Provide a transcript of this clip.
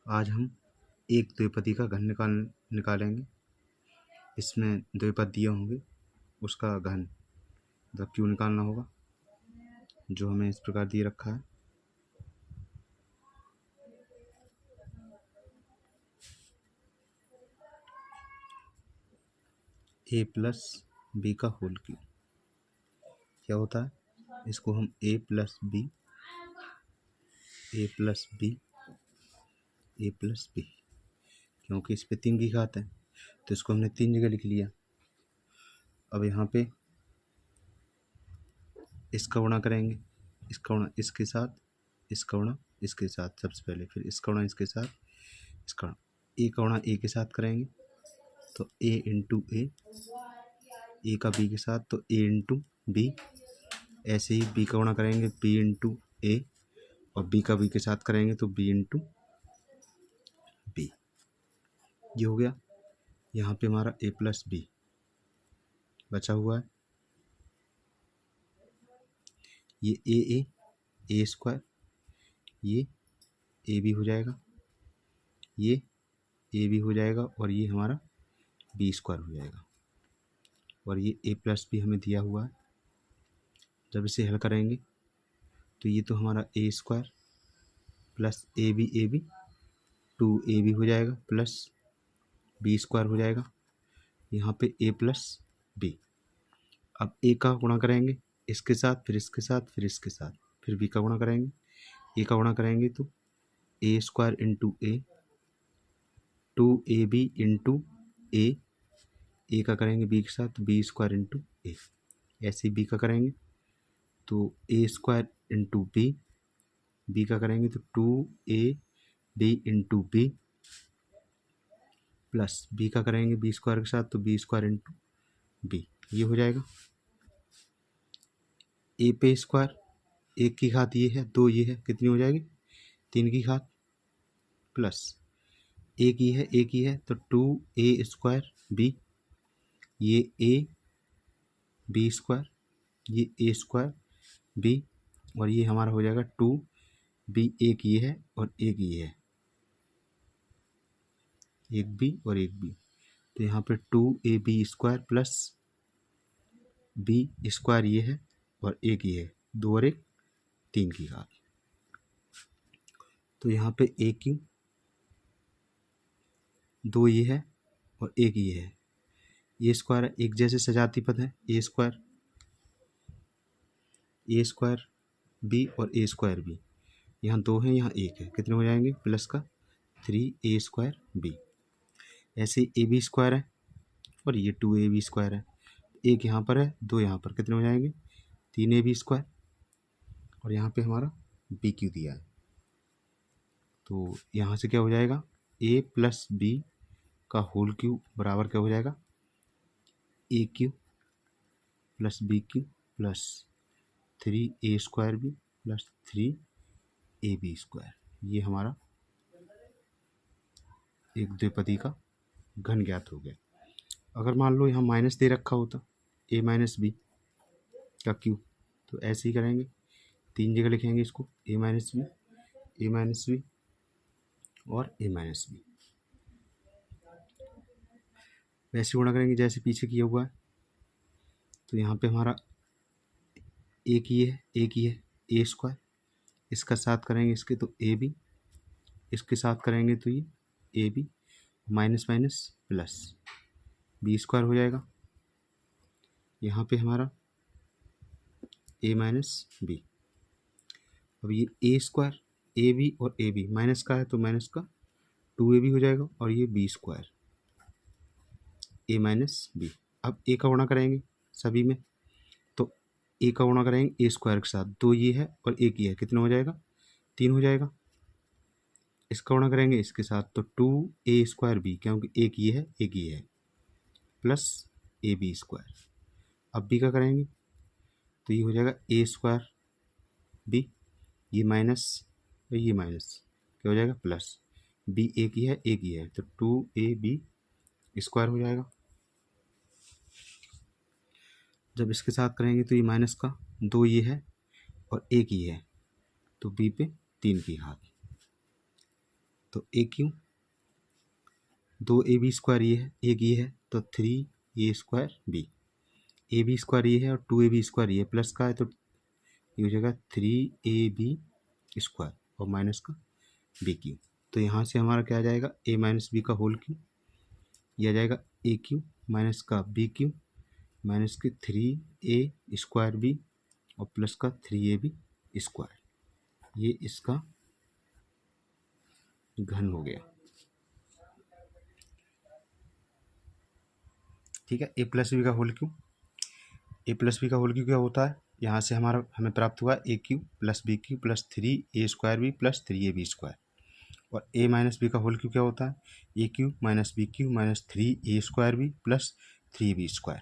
आज हम एक द्विपदी का घन निकालेंगे। इसमें द्विपद दिए होंगे, उसका घन मतलब क्यों निकालना होगा, जो हमें इस प्रकार दिए रखा है। ए प्लस बी का होल क्यूब क्या होता है, इसको हम ए प्लस बी क्योंकि इस पे 3 की घात है तो इसको हमने 3 जगह लिख लिया। अब यहाँ पे इसका गुणा करेंगे, इसका गुणा इसके साथ, इसका गुणा इसके साथ सबसे पहले, फिर इसका गुणा इसके साथ, इसका गुणा ए का गुणा ए के साथ करेंगे तो ए इंटू ए का बी के साथ तो ए इंटू बी। ऐसे ही बी का गुणा करेंगे बी इंटू ए और बी का बी के साथ करेंगे तो बी इंटू बी। ये हो गया। यहाँ पे हमारा ए प्लस बी बचा हुआ है। ये ए स्क्वायर, ये ए बी हो जाएगा, ये ए बी हो जाएगा और ये हमारा बी स्क्वायर हो जाएगा। और ये ए प्लस बी हमें दिया हुआ है। जब इसे हल करेंगे तो ये तो हमारा a square plus a b 2ab हो जाएगा प्लस बी स्क्वायर हो जाएगा। यहाँ पे ए प्लस बी। अब ए का गुणा करेंगे इसके साथ, फिर इसके साथ, फिर इसके साथ, फिर बी का गुणा करेंगे। ए का गुणा करेंगे तो ए स्क्वायर इंटू ए 2ab इंटू ए का करेंगे बी के साथ बी स्क्वायर इंटू ए। ऐसे बी का करेंगे तो ए स्क्वायर इंटू बी का करेंगे तो 2ab into B plus b का करेंगे बी स्क्वायर के साथ तो बी स्क्वायर इंटू बी। ये हो जाएगा। ए पे स्क्वायर, एक की घात ये है, 2 ये है, कितनी हो जाएगी 3 की घात, प्लस एक ही है तो 2a स्क्वायर बी, ये ए बी स्क्वायर, ये ए स्क्वायर बी और ये हमारा हो जाएगा 2b। एक ये है और एक ये है, एक बी और एक बी, तो यहाँ पे 2ab square plus B square ये है और एक ये है, 2 और 1 3 की घात। तो यहाँ पे ए क्यू 2 ये है और एक ये है, ए स्क्वायर है, एक जैसे सजाती पद है, ए स्क्वायर बी और ए स्क्वायर बी। यहाँ 2 है, यहाँ 1 है, कितने हो जाएंगे प्लस का 3a स्क्वायर बी। ऐसे ए बी स्क्वायर है और ये 2ab स्क्वायर है, एक यहाँ पर है, 2 यहाँ पर, कितने हो जाएंगे 3ab स्क्वायर और यहाँ पे हमारा बी क्यू दिया है। तो यहाँ से क्या हो जाएगा ए प्लस बी का होल क्यूब बराबर क्या हो जाएगा a cube plus b cube plus 3a square b plus 3ab square. ये हमारा एक द्विपदी का घन ज्ञात हो गया। अगर मान लो यहाँ माइनस दे रखा होता ए माइनस बी का क्यूब तो ऐसे ही करेंगे, 3 जगह लिखेंगे इसको ए माइनस बी और ए माइनस बी, वैसे गुणा करेंगे जैसे पीछे किया हुआ है। तो यहाँ पे हमारा एक ही है ए स्क्वायर, इसका साथ करेंगे इसके तो ए बी, इसके साथ करेंगे तो ये A B minus minus plus B square हो जाएगा। यहाँ पे हमारा ए माइनस बी। अब ये ए स्क्वायर ए बी और ए बी माइनस का है तो माइनस का 2ab हो जाएगा और ये बी स्क्वायर ए माइनस बी। अब ए का गुणा करेंगे सभी में तो ए का गुणा करेंगे ए स्क्वायर के साथ, 2 ये है और एक ये है, कितना हो जाएगा 3 हो जाएगा। इसका गुणा करेंगे इसके साथ तो 2a स्क्वायर बी, क्योंकि एक ये है एक ये है, प्लस ए बी स्क्वायर। अब बी का करेंगे तो ये हो जाएगा ए स्क्वायर बी, ये माइनस और ये माइनस क्या हो जाएगा प्लस बी, एक ही है तो 2ab स्क्वायर हो जाएगा। जब इसके साथ करेंगे तो ये माइनस का 2 ये है और एक ये है तो बी पे 3 की घात। तो ए क्यू, 2ab² ये है, एक ये है तो 3a² ab² ये है और 2ab² ये प्लस का है तो ये हो जाएगा 3ab² और माइनस का बी क्यू। तो यहाँ से हमारा क्या आ जाएगा, a माइनस बी का होल क्यू, ये आ जाएगा ए क्यू माइनस का बी क्यू माइनस के 3a² और प्लस का 3ab²। ये इसका घन हो गया। ठीक है, ए प्लस बी का whole cube, a plus b का होल क्यू क्या होता है, यहाँ से हमें प्राप्त हुआ a cube plus b cube plus 3a² plus 3ab²। और ए माइनस बी का होल क्यू क्या होता है, a cube minus b cube minus 3a² plus 3ab²।